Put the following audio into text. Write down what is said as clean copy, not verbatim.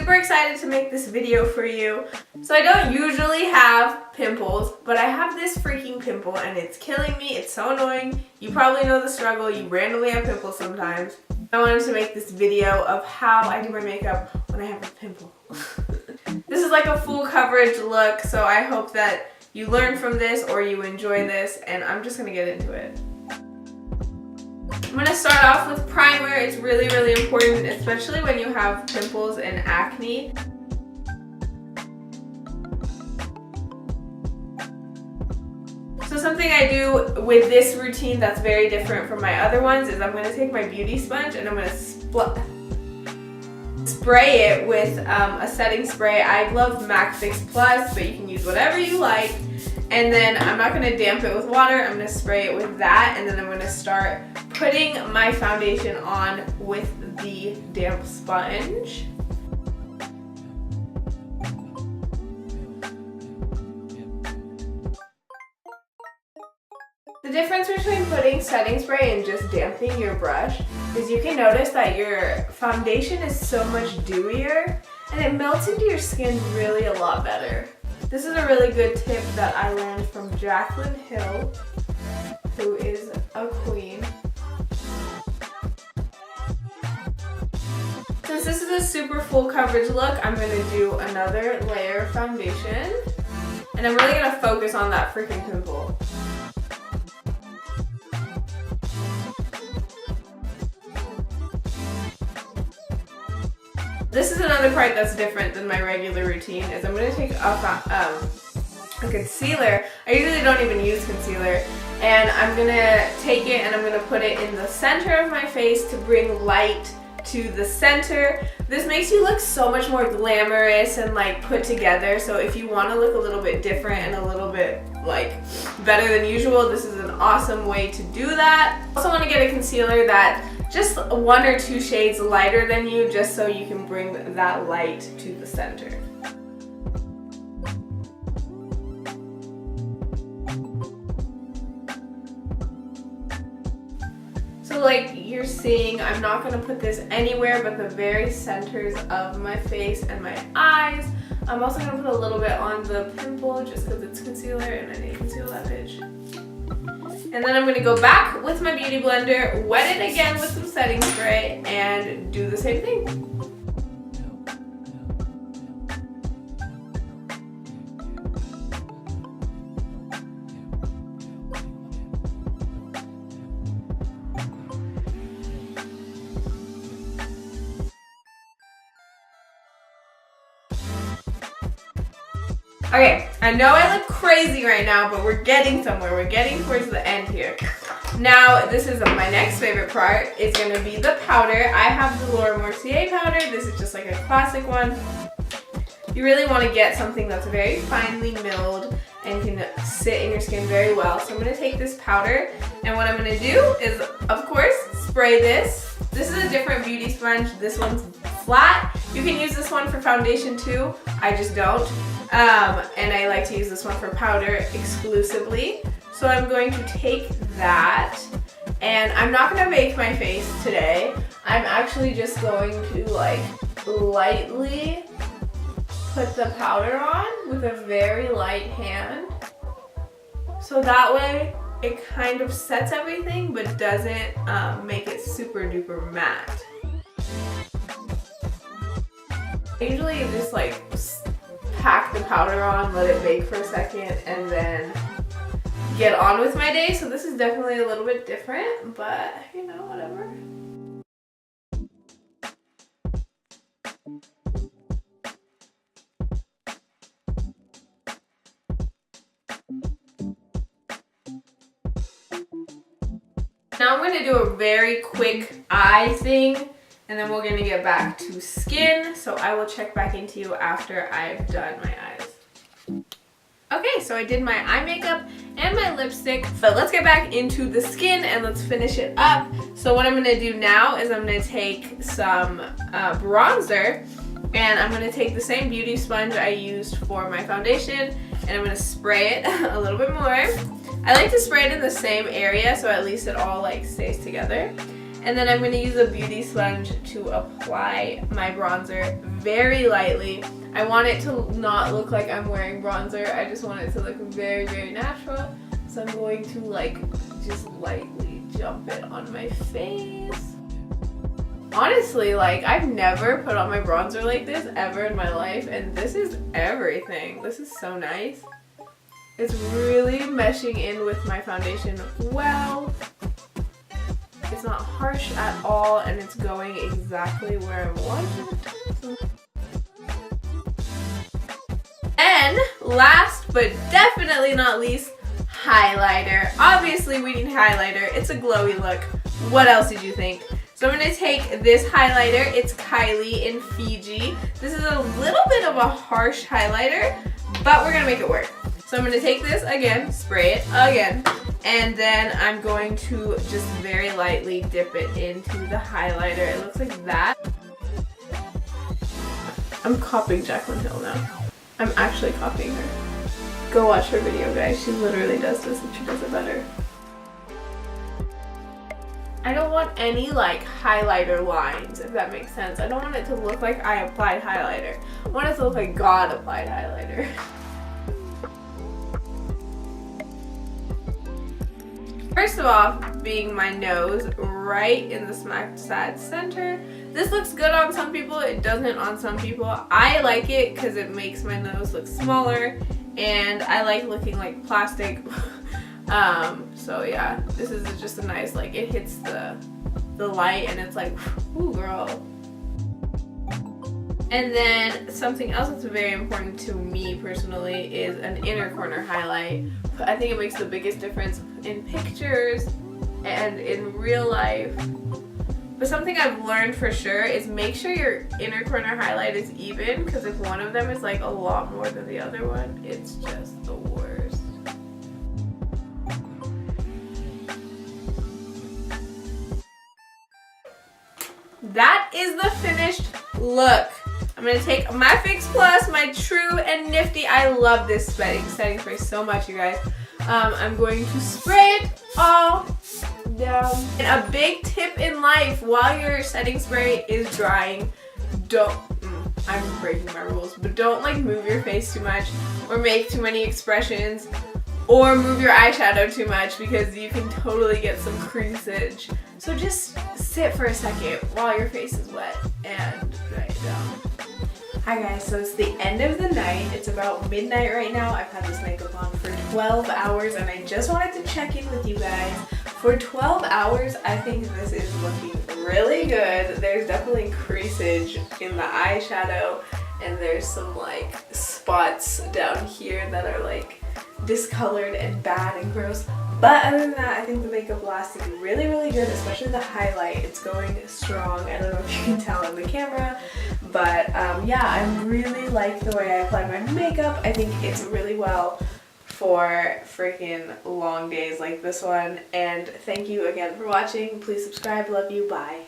super excited to make this video for you. So I don't usually have pimples, but I have this freaking pimple and it's killing me. It's so annoying. You probably know the struggle. You randomly have pimples sometimes. I wanted to make this video of how I do my makeup when I have a pimple. This is like a full coverage look, so I hope that you learn from this or you enjoy this, and I'm just gonna get into it. I'm gonna start off with primer. It's really, really important, especially when you have pimples and acne. So something I do with this routine that's very different from my other ones is I'm gonna take my beauty sponge and I'm gonna spray it with a setting spray. I love MAC Fix Plus, but you can use whatever you like. And then I'm not gonna damp it with water. I'm gonna spray it with that, and then I'm gonna start putting my foundation on with the damp sponge. The difference between putting setting spray and just damping your brush is you can notice that your foundation is so much dewier and it melts into your skin really a lot better. This is a really good tip that I learned from Jaclyn Hill, who is a queen. Since this is a super full coverage look, I'm going to do another layer of foundation. And I'm really going to focus on that freaking pimple. This is another part that's different than my regular routine, is I'm going to take a concealer. I usually don't even use concealer. And I'm going to take it and I'm going to put it in the center of my face to bring light to the center. This makes you look so much more glamorous and like put together. So if you want to look a little bit different and a little bit like better than usual, this is an awesome way to do that. I also want to get a concealer that just 1 or 2 shades lighter than you, just so you can bring that light to the center. So like you're seeing, I'm not going to put this anywhere but the very centers of my face and my eyes. I'm also going to put a little bit on the pimple just because it's concealer and I need to conceal that bitch. And then I'm going to go back with my beauty blender, wet it again with some setting spray, and do the same thing. Okay, I know I look crazy right now, but we're getting somewhere. We're getting towards the end here. Now, this is my next favorite part. It's going to be the powder. I have the Mercier powder. This is just like a classic one. You really want to get something that's very finely milled and can sit in your skin very well. So I'm going to take this powder, and what I'm going to do is, of course, spray this. This is a different beauty sponge. This one's flat. You can use this one for foundation too. I just don't. And I like to use this one for powder exclusively. So I'm going to take that, and I'm not going to make my face today. I'm actually just going to like lightly put the powder on with a very light hand. So that way it kind of sets everything but doesn't make it super duper matte. I usually just like pack the powder on, let it bake for a second, and then get on with my day. So this is definitely a little bit different, but you know, whatever. Now I'm going to do a very quick eye thing, and then we're going to get back to skin. So I will check back into you after I've done my eyes. Okay, so I did my eye makeup and my lipstick, but let's get back into the skin and let's finish it up. So what I'm going to do now is I'm going to take some bronzer, and I'm going to take the same beauty sponge I used for my foundation, and I'm going to spray it a little bit more. I like to spray it in the same area so at least it all like stays together. And then I'm going to use a beauty sponge to apply my bronzer very lightly. I want it to not look like I'm wearing bronzer. I just want it to look very, very natural. So I'm going to like just lightly jump it on my face. Honestly, like I've never put on my bronzer like this ever in my life, and this is everything. This is so nice. It's really meshing in with my foundation well. It's not harsh at all, and it's going exactly where I want it. And last but definitely not least, highlighter. Obviously we need highlighter. It's a glowy look. What else did you think? So I'm going to take this highlighter. It's Kylie in Fiji. This is a little bit of a harsh highlighter, but we're going to make it work. So I'm going to take this again, spray it again, and then I'm going to just very lightly dip it into the highlighter. It looks like that. I'm copying Jaclyn Hill now. I'm actually copying her. Go watch her video, guys. She literally does this and she does it better. I don't want any like highlighter lines, if that makes sense. I don't want it to look like I applied highlighter. I want it to look like God applied highlighter. First of all, being my nose right in the smack side center. This looks good on some people, it doesn't on some people. I like it because it makes my nose look smaller, and I like looking like plastic. So yeah, this is just a nice, like it hits the light and it's like, ooh girl. And then something else that's very important to me personally is an inner corner highlight. I think it makes the biggest difference in pictures and in real life. But something I've learned for sure is make sure your inner corner highlight is even, because if one of them is like a lot more than the other one, it's just the worst. That is the finished look. I'm going to take my Fix Plus, my True and Nifty. I love this setting spray so much, you guys. I'm going to spray it all down. And a big tip in life, while your setting spray is drying, I'm breaking my rules, but don't like move your face too much or make too many expressions or move your eyeshadow too much, because you can totally get some creasage. So just sit for a second while your face is wet and dry it down. Hi guys, so it's the end of the night. It's about midnight right now. I've had this makeup on for 12 hours and I just wanted to check in with you guys. For 12 hours, I think this is looking really good. There's definitely creasage in the eyeshadow, and there's some like spots down here that are like discolored and bad and gross. But other than that, I think the makeup lasted really, really good, especially the highlight. It's going strong. I don't know if you can tell on the camera, but yeah, I really like the way I apply my makeup. I think it's really well for freaking long days like this one. And thank you again for watching. Please subscribe. Love you. Bye.